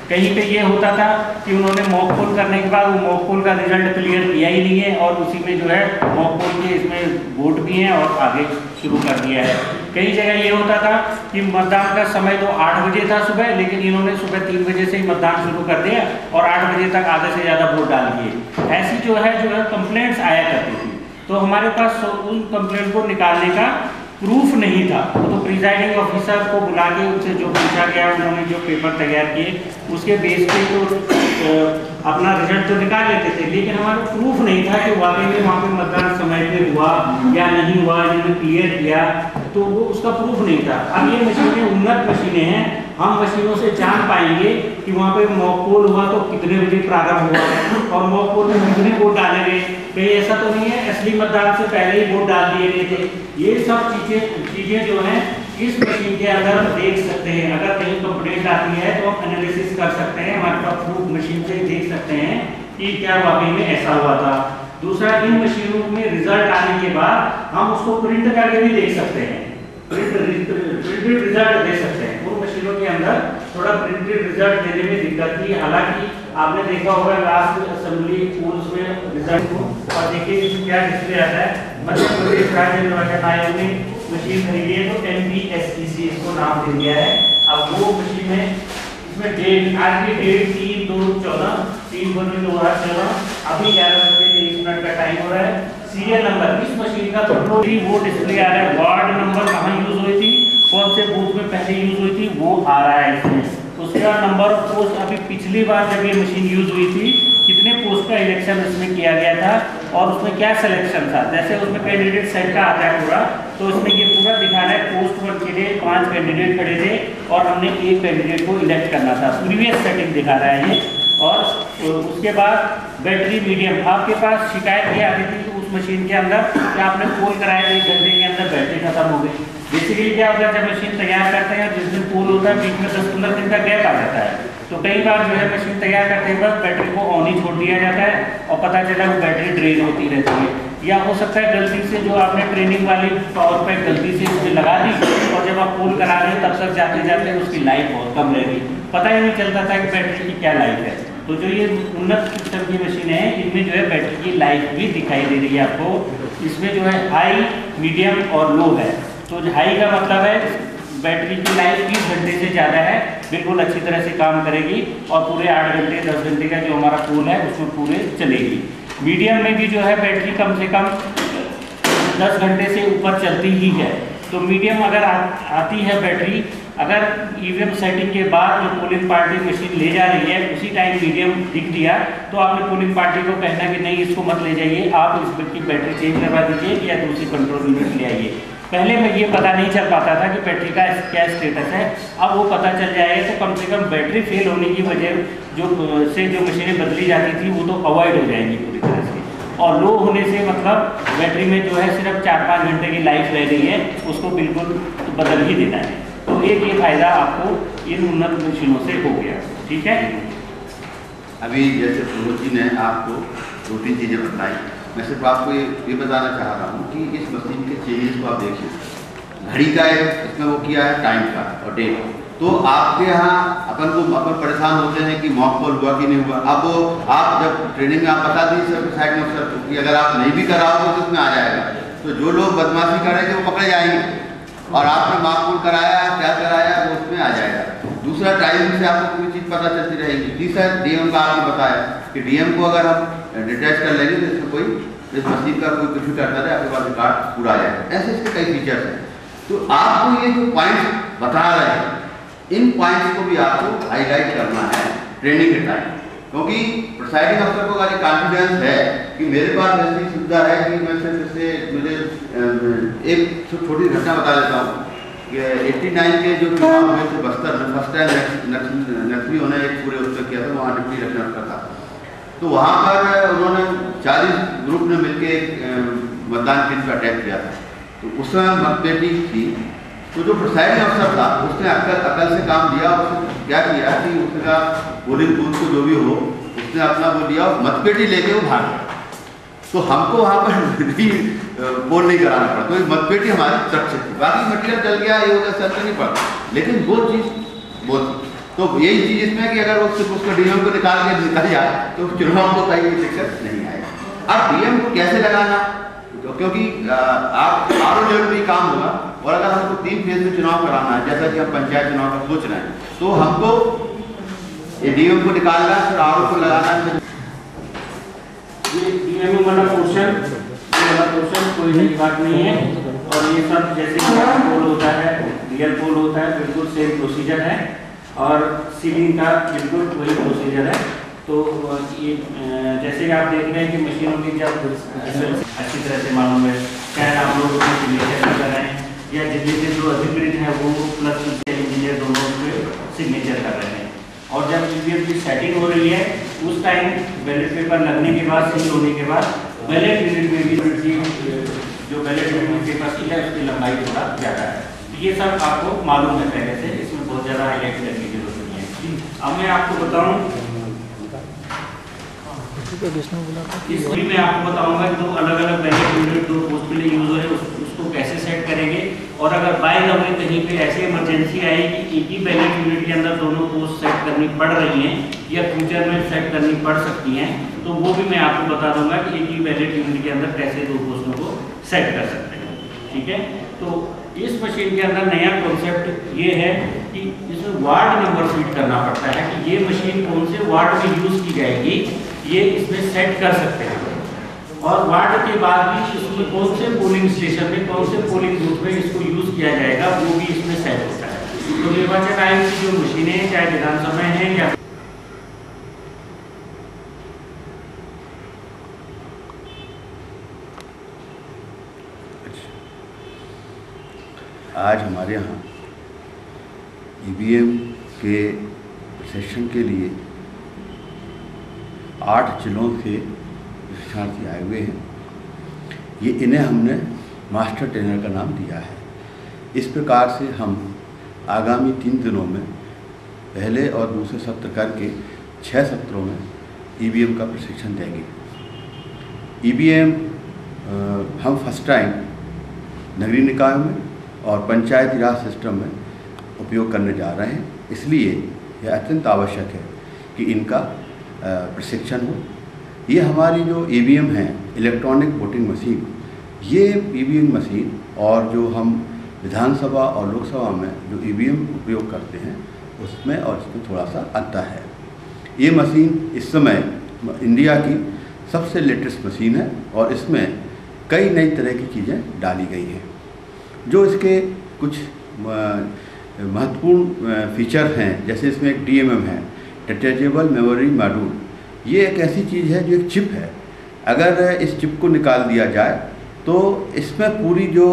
[SPEAKER 3] कहीं पे ये होता था कि उन्होंने मॉक पोल करने के बाद वो मॉक पोल का रिजल्ट क्लियर किया ही नहीं है और उसी में जो है मॉक पोल के इसमें वोट भी हैं और आगे शुरू कर दिया है। कई जगह ये होता था कि मतदान का समय तो 8 बजे था सुबह, लेकिन इन्होंने सुबह 3 बजे से ही मतदान शुरू कर दिया और 8 बजे तक आधे से ज़्यादा वोट डाल दिए। ऐसी जो है कंप्लेंट्स आया करती थी। तो हमारे पास उन कंप्लेंट को निकालने का प्रूफ नहीं था। तो प्रिजाइडिंग ऑफिसर को बुला के उनसे जो पूछा गया, उन्होंने जो पेपर तैयार किए उसके बेस पे तो अपना रिजल्ट तो निकाल लेते थे, लेकिन हमारा प्रूफ नहीं था कि वाकई में वहाँ पे मतदान समय पे हुआ या नहीं हुआ, जिन्होंने क्लियर किया, तो वो उसका प्रूफ नहीं था। अब ये मशीनें उन्नत मशीनें हैं, हम मशीनों से जान पाएंगे कि वहाँ पे मॉक पोल हुआ तो कितने बजे प्रारंभ हुआ और मॉक पोल में कितने वोट डाले गए। कहीं ऐसा तो नहीं है असली मतदान से पहले ही वोट डाल दिए गए थे। ये सब चीजें जो हैं इस मशीन के अंदर देख सकते हैं। अगर कहीं कंप्लेंट आती है तो हम एनालिसिस कर सकते हैं, हमारे पास प्रूफ मशीन से देख सकते हैं कि क्या वाकई में ऐसा हुआ था। दूसरा, इन मशीनों में रिजल्ट आने के बाद हम उसको प्रिंट करके भी देख सकते हैं, प्रिंटेड रिजल्ट दे सकते हैं। उन मशीनों के अंदर थोड़ा प्रिंटेड रिजल्ट देने में दिक्कत थी। हालांकि आपने देखा होगा लास्ट असेंबली पोल्स में रिजल्ट को, और देखिए इसमें क्या डिस्प्ले आता है। मध्य प्रदेश राज्य निर्वाचन आयोग ने मशीन खरीदी है तो MPSEC इसको नाम दे दिया है। अब वो मशीन है, इसमें डेट, आज की डेट 3/2/14, 3/2/2014, अभी 11:23 का टाइम हो रहा है। सीरियल नंबर इस मशीन का तो वो डिस्प्ले आ रहा है, वार्ड नंबर कहाँ यूज हुई थी, कौन से बूथ में पहले यूज हुई थी वो आ रहा है इसमें। उसका नंबर ऑफ पोस्ट, अभी पिछली बार जब ये मशीन यूज हुई थी कितने पोस्ट का इलेक्शन उसमें किया गया था और उसमें क्या सिलेक्शन था। जैसे उसमें कैंडिडेट सेट का आता है पूरा, तो उसमें ये पूरा दिखा रहा है पोस्ट 1 के लिए 5 कैंडिडेट खड़े थे और हमने एक कैंडिडेट को इलेक्ट करना था, प्रीवियस सेटिंग दिखा रहा है ये। और उसके बाद बैटरी मीडियम, आपके पास शिकायत ये आती थी कि उस मशीन के अंदर कि आपने पोल कराया 1 घंटे के अंदर बैटरी खत्म हो गई। बेसिकली क्या होता है, जब मशीन तैयार करते हैं जिस दिन पोल होता है बीच में 10-15 दिन का गैप आ जाता है, तो कई बार जो है मशीन तैयार करते वक्त बैटरी को ऑन ही छोड़ दिया जाता है और पता चला वो बैटरी ड्रेन होती रहती है। या हो सकता है गलती से जो आपने ट्रेनिंग वाली पावर पैक गलती से उसमें लगा दी और जब आप पोल करा रहे हैं तब तक जाते जाते उसकी लाइफ बहुत कम रह गई, पता ही नहीं चलता था कि बैटरी की क्या लाइफ है। तो जो ये उन्नत किस्म की मशीन है इनमें जो है बैटरी की लाइफ भी दिखाई दे रही है आपको। इसमें जो है हाई, मीडियम और लो है। तो हाई का मतलब है बैटरी की लाइफ 20 घंटे से ज़्यादा है, बिल्कुल अच्छी तरह से काम करेगी और पूरे 8 घंटे 10 घंटे का जो हमारा पोल है उसमें पूरे चलेगी। मीडियम में भी जो है बैटरी कम से कम 10 घंटे से ऊपर चलती ही है। तो मीडियम अगर आती है बैटरी, अगर ईवीएम सेटिंग के बाद जो पोलिंग पार्टी मशीन ले जा रही है उसी टाइम मीडियम दिख दिया तो आपने पोलिंग पार्टी को कहना कि नहीं इसको मत ले जाइए, आप इसकी बैटरी चेंज करवा दीजिए या दूसरी कंट्रोल यूनिट ले आइए। पहले में ये पता नहीं चल पाता था कि बैटरी का क्या स्टेटस है, अब वो पता चल जाएगा। तो कम से कम बैटरी फेल होने की वजह जो मशीनें बदली जाती थी वो तो अवॉइड हो जाएंगी पूरी तरह से। और लो होने से मतलब बैटरी में जो है सिर्फ 4-5 घंटे की लाइफ रह रही है, उसको बिल्कुल बदल ही देना है। तो एक ये फायदा आपको इन उन्नत मशीनों से हो गया। ठीक है,
[SPEAKER 4] अभी जैसे सुबोध जी ने आपको 2-3 चीज़ें बताई, मैं सिर्फ आपको ये बताना चाह रहा हूँ कि इस मशीन के चेंजेस को आप देखिए। घड़ी का इसमें वो किया है टाइम का और डेट। तो आपके यहाँ अपन परेशान होते हैं कि मॉक कॉल हुआ कि नहीं हुआ। अब आप जब ट्रेनिंग में आप बता दीजिए सर साइड में सर कि अगर आप नहीं भी कराओगे तो उसमें आ जाएगा। तो जो लोग बदमाशी करेंगे वो पकड़े जाएंगे और आपने मॉक कॉल कराया क्या कराया वो उसमें आ जाएगा। दूसरा टाइमिंग से आपको पूरी चीज़ पता चलती रहेगी। तीसरा डीएम का आपने बताया कि डीएम को अगर हम डिटैच कर लेंगे तो इसमें कोई इस मशीन का कोई कुछ भी करता रहे आपके पास रिकॉर्ड पूरा आ जाएगा। ऐसे इसके कई फीचर्स हैं। तो आपको ये जो पॉइंट्स बता रहे हैं इन पॉइंट्स को भी आपको हाईलाइट करना है ट्रेनिंग के टाइम, क्योंकि प्रिसाइडिंग अफसर को अगर कॉन्फिडेंस है कि मेरे पास ऐसी सुविधा है कि मैं सिर्फ इससे मुझे एक छोटी घटना बता देता हूँ कि 89 के जो चुनाव हुए थे बस्तर में फर्स्ट टाइम नक्सली होने एक पूरे उस पर किया था, वहाँ डिप्टी रखना रखा था। तो वहाँ पर उन्होंने 40 ग्रुप ने मिलकर एक मतदान केंद्र पर अटैक किया था। तो उस समय मतपेटी थी। तो जो प्रिसाइडिंग अफसर था उसने अकल से काम लिया। उसने क्या किया कि उसने कहा पोलिंग बूथ को जो भी हो उसने अपना वो लिया मतपेटी लेके वो भाग गया। तो हमको वहाँ पर पोल नहीं कराना पड़ा, तो मतपेटी हमारी सुरक्षित थी। बाकी मटीरियल चल गया ये होगा सर नहीं पड़ा, लेकिन वो चीज़ वो थी। तो यही चीज़ इसमें कि अगर वो सिर्फ उसको डीएम को निकाल के निकल जाए तो चुनाव को कहीं दिक्कत नहीं आएगी। अब डीएम को कैसे लगाना, क्योंकि आप आरो लेवल पर काम होगा और अगर हमको 3 फेज में चुनाव कराना है जैसा कि हम पंचायत चुनाव का सोच रहे हैं तो हमको ये डीएम को निकालना है फिर आरो को लगाना है।
[SPEAKER 3] ये डीएमओ वाला पोर्शन कोई नई बात नहीं है और ये सब जैसे पोल होता है रियल पोल होता है बिल्कुल सेम प्रोसीजर है और सीलिंग का बिल्कुल वही प्रोसीजर है। तो ये जैसे कि आप देख रहे हैं कि मशीनों की जब अच्छी तरह से मालूम है, चाहे आप लोग उसमें सिग्नेचर कर रहे हैं या जितने से जो अधिकृत हैं वो प्लस इंजीनियर दोनों उसमें सिग्नेचर कर रहे हैं। और जब ईवीएम की सेटिंग हो रही है उस टाइम बैलेट पेपर लगने के बाद सील होने के बाद बैलेट यूनिट में भी जो बैलेट यूनिट पेपर की है उसकी लंबाई थोड़ा ज़्यादा है। ये सब आपको मालूम है पहले से, इसमें बहुत ज़्यादा हाईलाइट करने की जरूरत नहीं है। अब मैं आपको बताऊँ इसमें मैं आपको बताऊंगा कि 2 अलग-अलग बैलेट यूनिट 2 पोस्ट के लिए यूज हो रहे हैं उसको कैसे सेट करेंगे। और अगर बाय द वे कहीं पे ऐसे इमरजेंसी आई कि एक ही बैलेट यूनिट के अंदर दोनों पोस्ट सेट करनी पड़ रही हैं या फ्यूचर में सेट करनी पड़ सकती हैं तो वो भी मैं आपको बता दूंगा कि एक ही बैलेट यूनिट के अंदर कैसे 2 पोस्टों को सेट कर सकते हैं। ठीक है, तो इस मशीन के अंदर नया कॉन्सेप्ट ये है कि इसमें वार्ड नंबर फीड करना पड़ता है कि ये मशीन कौन से वार्ड में यूज की जाएगी ये इसमें सेट कर सकते हैं। और वार्ड के बाद भी इसमें कौन से पोलिंग स्टेशन में कौन से पोलिंग बूथ में इसको यूज किया जाएगा वो भी इसमें सेट होता है। तो निर्वाचन आयोग की जो मशीनें चाहे विधानसभा हैं या
[SPEAKER 4] आज हमारे यहाँ ईवीएम के सेशन के लिए 8 जिलों से प्रशिक्षणार्थी आए हुए हैं। ये इन्हें हमने मास्टर ट्रेनर का नाम दिया है। इस प्रकार से हम आगामी 3 दिनों में पहले और दूसरे सत्र करके 6 सत्रों में ईवीएम का प्रशिक्षण देंगे। ईवीएम हम फर्स्ट टाइम नगरीय निकायों में और पंचायती राज सिस्टम में उपयोग करने जा रहे हैं। इसलिए यह अत्यंत आवश्यक है कि इनका प्रशिक्षण हो। ये हमारी जो EVM है, इलेक्ट्रॉनिक वोटिंग मशीन, ये EVM मशीन और जो हम विधानसभा और लोकसभा में जो EVM उपयोग करते हैं उसमें और इसमें थोड़ा सा अंतर है। ये मशीन इस समय इंडिया की सबसे लेटेस्ट मशीन है और इसमें कई नई तरह की चीज़ें डाली गई हैं। जो इसके कुछ महत्वपूर्ण फीचर हैं, जैसे इसमें एक DMM है, डिटैचेबल मेमोरी मॉड्यूल। ये एक ऐसी चीज़ है जो एक चिप है। अगर इस चिप को निकाल दिया जाए तो इसमें पूरी जो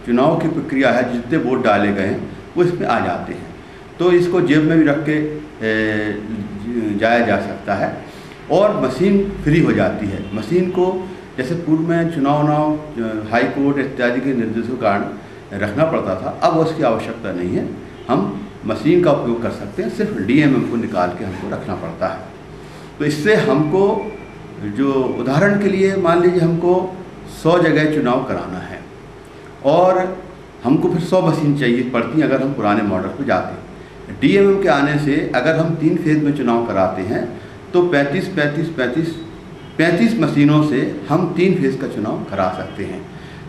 [SPEAKER 4] चुनाव की प्रक्रिया है, जितने वोट डाले गए हैं वो इसमें आ जाते हैं। तो इसको जेब में भी रख के जाया जा सकता है और मशीन फ्री हो जाती है। मशीन को जैसे पूर्व में चुनाव हाई कोर्ट इत्यादि के निर्देशों के कारण रखना पड़ता था, अब उसकी आवश्यकता नहीं है। हम मशीन का उपयोग कर सकते हैं, सिर्फ DMM को निकाल के हमको रखना पड़ता है। तो इससे हमको जो उदाहरण के लिए मान लीजिए हमको 100 जगह चुनाव कराना है और हमको फिर 100 मशीन चाहिए पड़ती हैं अगर हम पुराने मॉडल पर जाते हैं। DMM के आने से अगर हम 3 फेज़ में चुनाव कराते हैं तो 35 मशीनों से हम 3 फेज़ का चुनाव करा सकते हैं।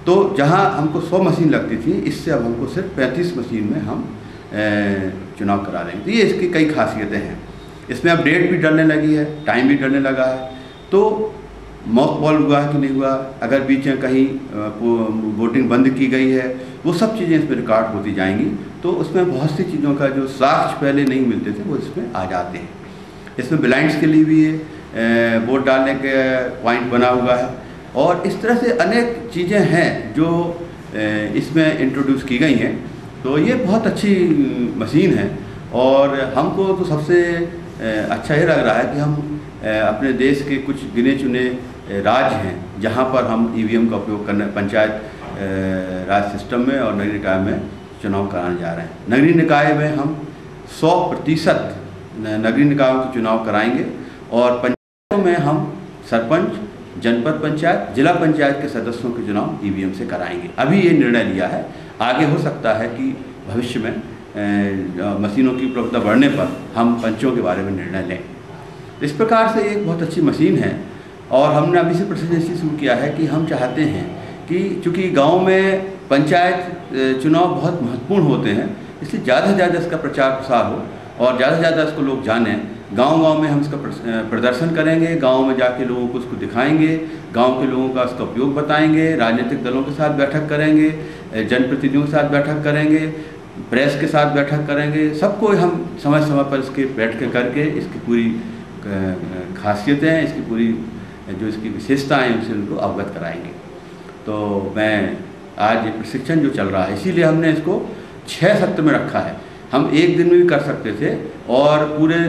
[SPEAKER 4] तो जहां हमको 100 मशीन लगती थी, इससे अब हमको सिर्फ 35 मशीन में हम चुनाव करा लेंगे। तो ये इसकी कई खासियतें हैं। इसमें अब डेट भी डलने लगी है, टाइम भी डलने लगा है। तो मॉक पॉल हुआ कि नहीं हुआ, अगर बीच में कहीं वोटिंग बंद की गई है, वो सब चीज़ें इसमें रिकॉर्ड होती जाएंगी। तो उसमें बहुत सी चीज़ों का जो साक्ष्य पहले नहीं मिलते थे वो इसमें आ जाते हैं। इसमें ब्लाइंड्स के लिए भी वोट डालने के पॉइंट बना हुआ है और इस तरह से अनेक चीज़ें हैं जो इसमें इंट्रोड्यूस की गई हैं। तो ये बहुत अच्छी मशीन है और हमको तो सबसे अच्छा ये लग रहा है कि हम अपने देश के कुछ गिने चुने राज्य हैं जहाँ पर हम EVM का उपयोग करने पंचायत राज सिस्टम में और नगरीय निकाय में चुनाव कराने जा रहे हैं। नगरीय निकाय में हम 100% नगरीय निकायों के चुनाव कराएंगे और पंचायतों में हम सरपंच, जनपद पंचायत, जिला पंचायत के सदस्यों के चुनाव EVM से कराएंगे। अभी ये निर्णय लिया है, आगे हो सकता है कि भविष्य में मशीनों की उपलब्धता बढ़ने पर हम पंचों के बारे में निर्णय लें। इस प्रकार से एक बहुत अच्छी मशीन है और हमने अभी से प्रोसीजर शुरू किया है कि हम चाहते हैं कि चूँकि गांव में पंचायत चुनाव बहुत महत्वपूर्ण होते हैं, इसलिए ज़्यादा से ज़्यादा इसका प्रचार प्रसार हो और ज़्यादा से ज़्यादा इसको लोग जानें। गांव-गांव में हम इसका प्रदर्शन करेंगे, गांव में जाके लोगों को उसको दिखाएंगे, गांव के लोगों का इसका उपयोग बताएंगे, राजनीतिक दलों के साथ बैठक करेंगे, जनप्रतिनिधियों के साथ बैठक करेंगे, प्रेस के साथ बैठक करेंगे। सबको हम समय समय पर इसके बैठ के करके इसकी पूरी खासियतें, इसकी पूरी जो इसकी विशेषताएँ हैं उनसे उनको अवगत कराएंगे। तो मैं आज ये प्रशिक्षण जो चल रहा है, इसीलिए हमने इसको 6 सत्र में रखा है। हम एक दिन में भी कर सकते थे और पूरे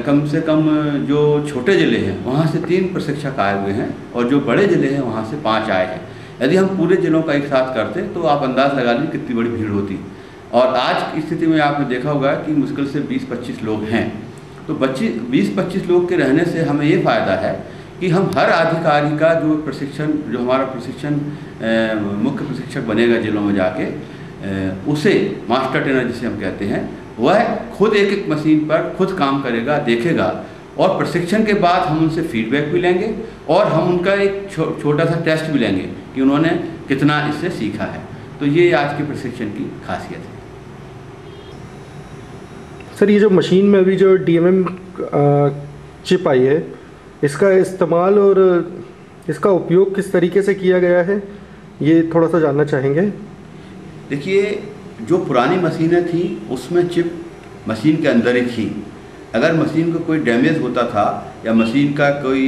[SPEAKER 4] कम से कम जो छोटे ज़िले हैं वहाँ से 3 प्रशिक्षक आए हुए हैं और जो बड़े ज़िले हैं वहाँ से 5 आए हैं। यदि हम पूरे ज़िलों का एक साथ करते तो आप अंदाज़ लगा लीजिए कितनी बड़ी भीड़ होती। और आज की स्थिति में आपने देखा होगा कि मुश्किल से 20-25 लोग हैं। तो 20-25 लोग के रहने से हमें ये फ़ायदा है कि हम हर अधिकारी का जो प्रशिक्षण, जो हमारा प्रशिक्षण मुख्य प्रशिक्षक बनेगा जिलों में जाके, उसे मास्टर ट्रेनर जिसे हम कहते हैं, वह खुद एक मशीन पर खुद काम करेगा, देखेगा और प्रशिक्षण के बाद हम उनसे फीडबैक भी लेंगे और हम उनका एक छोटा सा टेस्ट भी लेंगे कि उन्होंने कितना इससे सीखा है। तो ये आज के प्रशिक्षण की खासियत है।
[SPEAKER 5] सर, ये जो मशीन में अभी जो DMM चिप आई है, इसका इस्तेमाल और इसका उपयोग किस तरीके से किया गया है, ये थोड़ा सा जानना चाहेंगे।
[SPEAKER 4] देखिए, जो पुरानी मशीनें थी उसमें चिप मशीन के अंदर ही थी। अगर मशीन को कोई डैमेज होता था या मशीन का कोई,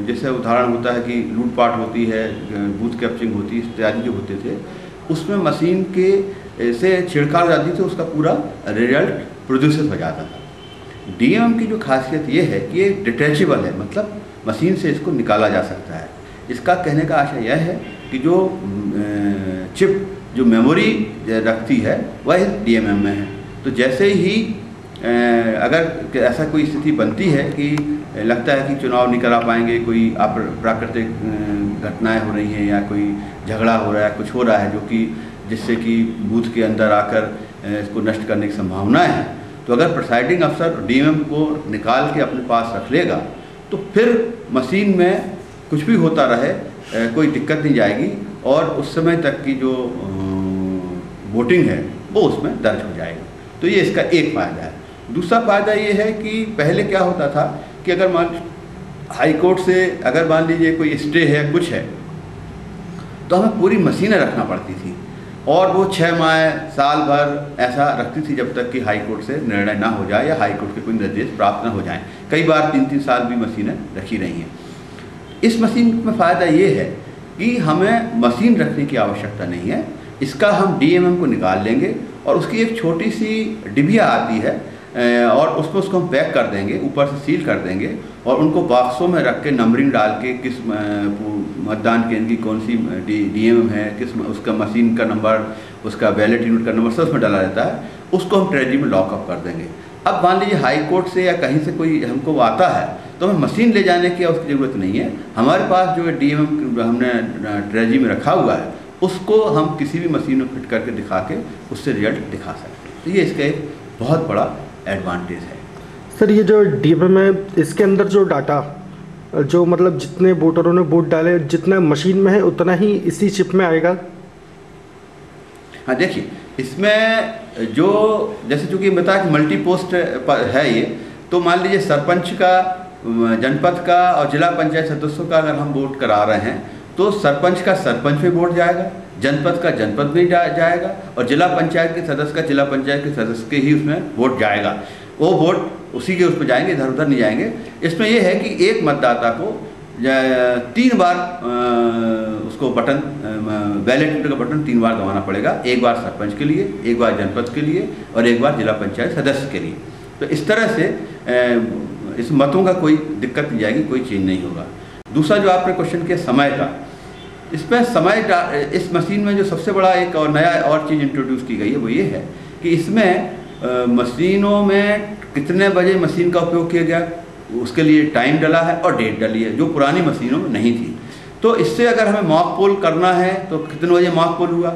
[SPEAKER 4] जैसे उदाहरण होता है कि लूटपाट होती है, बूथ कैप्चरिंग होती है, इत्यादि जो होते थे, उसमें मशीन के से छिड़काव जाती थी, उसका पूरा रिजल्ट प्रोड्यूस हो जाता था। DMM की जो खासियत ये है कि ये डिटैचेबल है, मतलब मशीन से इसको निकाला जा सकता है। इसका कहने का आशय यह है कि जो चिप जो मेमोरी रखती है वह DMM में है। तो जैसे ही अगर ऐसा कोई स्थिति बनती है कि लगता है कि चुनाव नहीं करा पाएंगे, कोई प्राकृतिक घटनाएं हो रही हैं या कोई झगड़ा हो रहा है, कुछ हो रहा है जो कि जिससे कि बूथ के अंदर आकर इसको नष्ट करने की संभावनाएं हैं, तो अगर प्रिसाइडिंग अफसर डीएमएम को निकाल के अपने पास रख लेगा तो फिर मशीन में कुछ भी होता रहे, कोई दिक्कत नहीं जाएगी और उस समय तक की जो वोटिंग है वो उसमें दर्ज हो जाएगी। तो ये इसका एक फ़ायदा है। दूसरा फ़ायदा ये है कि पहले क्या होता था कि अगर मान हाई कोर्ट से अगर मान लीजिए कोई स्टे है, कुछ है, तो हमें पूरी मशीनें रखना पड़ती थी और वो 6 माह साल भर ऐसा रखती थी जब तक कि हाई कोर्ट से निर्णय ना हो जाए या हाई कोर्ट के कोई निर्देश प्राप्त ना हो जाए। कई बार 3-3 साल भी मशीनें रखी रही हैं। इस मशीन में फ़ायदा ये है कि हमें मशीन रखने की आवश्यकता नहीं है, इसका हम डीएमएम को निकाल लेंगे और उसकी एक छोटी सी डिबिया आती है और उसको हम पैक कर देंगे, ऊपर से सील कर देंगे और उनको बॉक्सों में रख के नंबरिंग डाल के किस मतदान केंद्र की कौन सी डीएमएम है, किस उसका मशीन का नंबर, उसका बैलेट यूनिट का नंबर सब उसमें डाला रहता है, उसको हम ट्रेजरी में लॉकअप कर देंगे। अब मान लीजिए हाई कोर्ट से या कहीं से कोई हमको आता है तो हमें मशीन ले जाने की उसकी ज़रूरत नहीं है। हमारे पास जो डीएमएम हमने ट्रेजरी में रखा हुआ है उसको हम किसी भी मशीन में फिट करके दिखा के उससे रिजल्ट दिखा सकते हैं। तो ये इसका एक बहुत बड़ा एडवांटेज है।
[SPEAKER 5] सर ये जो डीएमएम है इसके अंदर जो डाटा जो मतलब जितने वोटरों ने वोट डाले जितना मशीन में है उतना ही इसी चिप में आएगा?
[SPEAKER 4] हाँ देखिए, इसमें जो जैसे चूँकि बताया कि मल्टी पोस्ट है ये, तो मान लीजिए सरपंच का, जनपद का और जिला पंचायत सदस्यों का अगर हम वोट करा रहे हैं तो सरपंच का सरपंच में वोट जाएगा, जनपद का जनपद में जाएगा और जिला पंचायत के सदस्य का जिला पंचायत के सदस्य के ही उसमें वोट जाएगा। वो वोट उसी के उस पर जाएंगे, इधर उधर नहीं जाएंगे। इसमें यह है कि एक मतदाता को 3 बार उसको बटन बैलेट यूनिट का बटन 3 बार दबाना पड़ेगा, एक बार सरपंच के लिए, एक बार जनपद के लिए और एक बार जिला पंचायत सदस्य के लिए। तो इस तरह से इस मतों का कोई दिक्कत नहीं जाएगी, कोई चेंज नहीं होगा। दूसरा जो आपने क्वेश्चन किया समय का, इसमें समय इस मशीन में जो सबसे बड़ा एक और नया और चीज़ इंट्रोड्यूस की गई है वो ये है कि इसमें मशीनों में कितने बजे मशीन का उपयोग किया गया उसके लिए टाइम डला है और डेट डली है, जो पुरानी मशीनों में नहीं थी। तो इससे अगर हमें मॉक पोल करना है तो कितने बजे मॉक पोल हुआ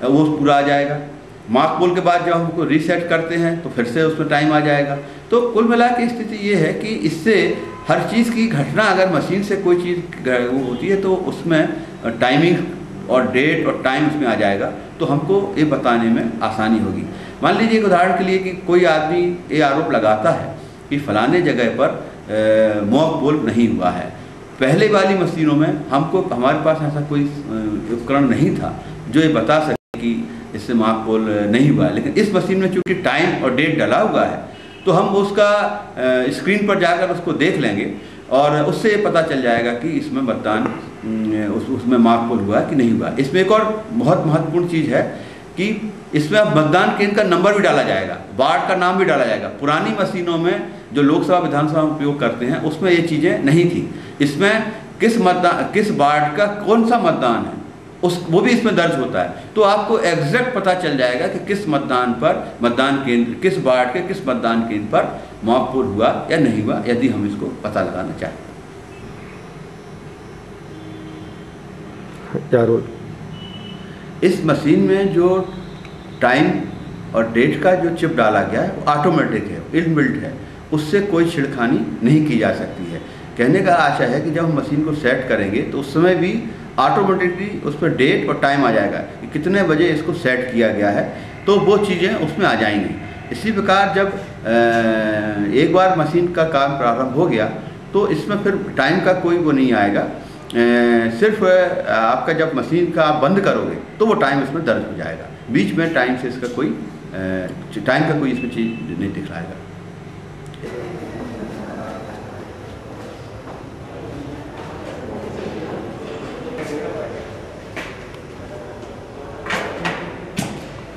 [SPEAKER 4] वो पूरा आ जाएगा। मॉक पोल के बाद जब हम उसको रीसेट करते हैं तो फिर से उसमें टाइम आ जाएगा। तो कुल मिला के स्थिति ये है कि इससे हर चीज़ की घटना अगर मशीन से कोई चीज़ वो होती है तो उसमें टाइमिंग और डेट और टाइम उसमें आ जाएगा, तो हमको ये बताने में आसानी होगी। मान लीजिए एक उदाहरण के लिए कि कोई आदमी ये आरोप लगाता है कि फलाने जगह पर मॉक पोल नहीं हुआ है। पहले वाली मशीनों में हमारे पास ऐसा कोई उपकरण नहीं था जो ये बता सके कि इससे मॉक पोल नहीं हुआ है, लेकिन इस मशीन में चूँकि टाइम और डेट डला हुआ है तो हम उसका स्क्रीन पर जाकर उसको देख लेंगे और उससे ये पता चल जाएगा कि इसमें मतदान उसमें मॉक पोल हुआ कि नहीं हुआ। इसमें एक और बहुत महत्वपूर्ण चीज़ है कि इसमें अब मतदान केंद्र का नंबर भी डाला जाएगा, वार्ड का नाम भी डाला जाएगा। पुरानी मशीनों में जो लोकसभा विधानसभा में उपयोग करते हैं उसमें ये चीज़ें नहीं थी। इसमें किस वार्ड का कौन सा मतदान है वो भी इसमें दर्ज होता है। तो आपको एग्जैक्ट पता चल जाएगा कि किस मतदान पर मतदान केंद्र, किस वार्ड के किस मतदान केंद्र पर मॉक पोल हुआ या नहीं हुआ, यदि हम इसको पता लगाना चाहें। इस मशीन में जो टाइम और डेट का जो चिप डाला गया है वो ऑटोमेटिक है, इनबिल्ट है, उससे कोई छिड़खानी नहीं की जा सकती है। कहने का आशा है कि जब हम मशीन को सेट करेंगे तो उस समय भी ऑटोमेटिकली उस पर डेट और टाइम आ जाएगा कि कितने बजे इसको सेट किया गया है, तो वो चीज़ें उसमें आ जाएंगी। इसी प्रकार जब एक बार मशीन का काम प्रारंभ हो गया तो इसमें फिर टाइम का कोई वो नहीं आएगा, सिर्फ आपका जब मशीन का आप बंद करोगे तो वो टाइम इसमें दर्ज हो जाएगा। बीच में टाइम से इसका कोई टाइम का कोई इसमें चीज़ नहीं दिखलाएगा।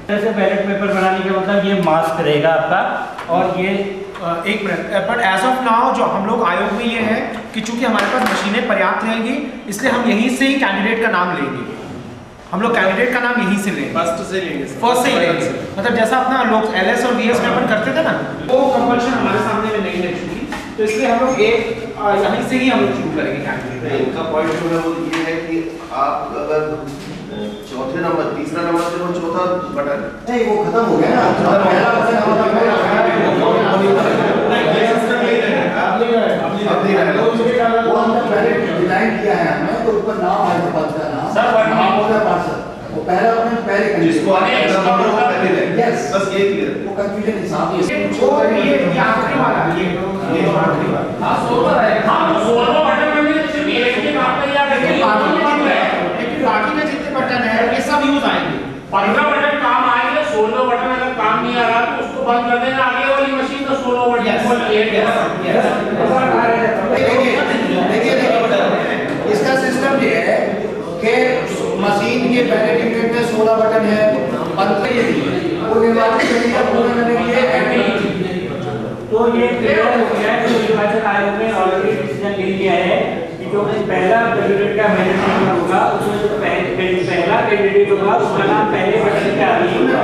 [SPEAKER 3] ऐसे बैलेट पेपर बनाने का मतलब ये मास्क रहेगा आपका और ये
[SPEAKER 1] एक minute, but as of now जो हम लोग आयोग में ये है कि चूंकि हमारे पास मशीनें पर्याप्त रहेंगी इसलिए हम यहीं से ही कैंडिडेट का नाम लेंगे। हम लोग कैंडिडेट का नाम यहीं से लेंगे, फर्स्ट से ही लेंगे। मतलब जैसा अपना लोग LS और VS में अपन करते थे ना, वो कंपल्शन हमारे सामने में नहीं है चूंकि, तो इसलिए हम लोग एक यहीं से ही हम लोग शुरू करेंगे कैंडिडेट।
[SPEAKER 6] इनका पॉइंट जो है वो ये है कि आप अगर चौथे नंबर, तीसरा नंबर से वो चौथा बटन
[SPEAKER 7] नहीं, वो खत्म हो गया ना। पहला बटन वो हमने पहले डिजाइन किया है हमने, तो ऊपर नाम आएगा पद का नाम, नाम होगा पार्षद, वो पहला अपने पहले
[SPEAKER 6] जिसको
[SPEAKER 7] यस,
[SPEAKER 6] बस ये क्लियर,
[SPEAKER 7] वो कंफ्यूजन हिसाब
[SPEAKER 1] ये आखिरी वाला, ये आखिरी वाला। हां 16 है। हां 16 बटन में भी सिर्फ एक के नाम पे याद रखिए, बाकी के जितने बटन है ये सब यूज आएंगे। 15 बटन काम आएंगे, 16 बटन अगर काम नहीं आ रहा तो उसको बंद कर देना, आगे वाली मशीन तो 16 बटन खोल के
[SPEAKER 7] देखिए इसका सिस्टम ये है कि मशीन के पहले यूनिट में 16 बटन है, 15 ये वो निर्वाचित करेगा पूरा करने के लिए।
[SPEAKER 3] तो ये क्लियर हो गया है कि निर्वाचन आयोग ने ऑलरेडी डिसीजन ले लिया है कि जो पहला कैंडिडेट का मैनेजमेंट होगा उसमें जो पहला कैंडिडेट होगा उसका नाम पहले बटन के आगे होगा,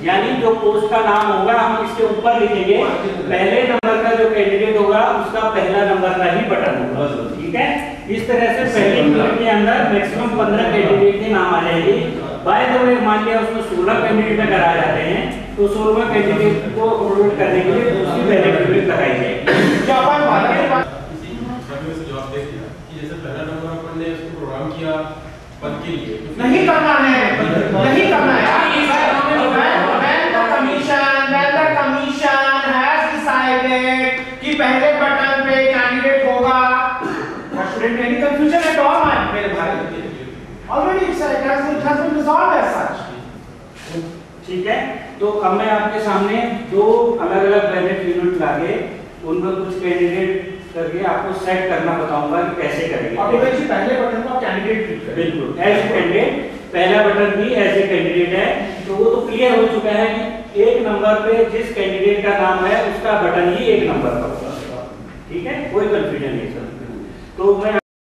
[SPEAKER 3] यानी जो पोस्ट का नाम होगा हम इसके ऊपर लिखेंगे पहले नंबर का जो कैंडिडेट होगा उसका पहला नंबर का ही बटन होगा। ठीक है, इस तरह से पहले यूनिट के अंदर मैक्सिमम 15 कैंडिडेट के नाम आ जाएंगे। बाय द वे मान लिया उसमें 16 कैंडिडेट अगर आ जाते हैं तो 16वां कैंडिडेट को अपलोड करने के लिए दूसरी पहले कैंडिडेट लगाई जाएगी।
[SPEAKER 1] क्या बात है?
[SPEAKER 8] जवाब दे दिया कि जैसे पहला नंबर अपन ने इसको प्रोग्राम किया पद के लिए,
[SPEAKER 1] नहीं करना है, नहीं करना है। When the commission has decided कि पहले बटन पे कैंडिडेट होगा, there shouldn't be any confusion at all, मेरे भाई। Already it has been resolved as such.
[SPEAKER 3] ठीक है, तो अब मैं आपके सामने दो अलग-अलग बैलेट यूनिट लाके उनमें कुछ कैंडिडेट करके आपको सेट करना बताऊंगा कि कैसे करेंगे।
[SPEAKER 1] अब देखिए पहले बटन को कैंडिडेट ट्रीट करें।
[SPEAKER 3] बिल्कुल एज ए कैंडिडेट, पहला बटन भी एज ए कैंडिडेट है, तो वो तो क्लियर हो चुका है कि एक नंबर पे जिस कैंडिडेट का नाम है उसका बटन ही एक नंबर का होगा। ठीक है, कोई कंफ्यूजन नहीं सर। तो मैं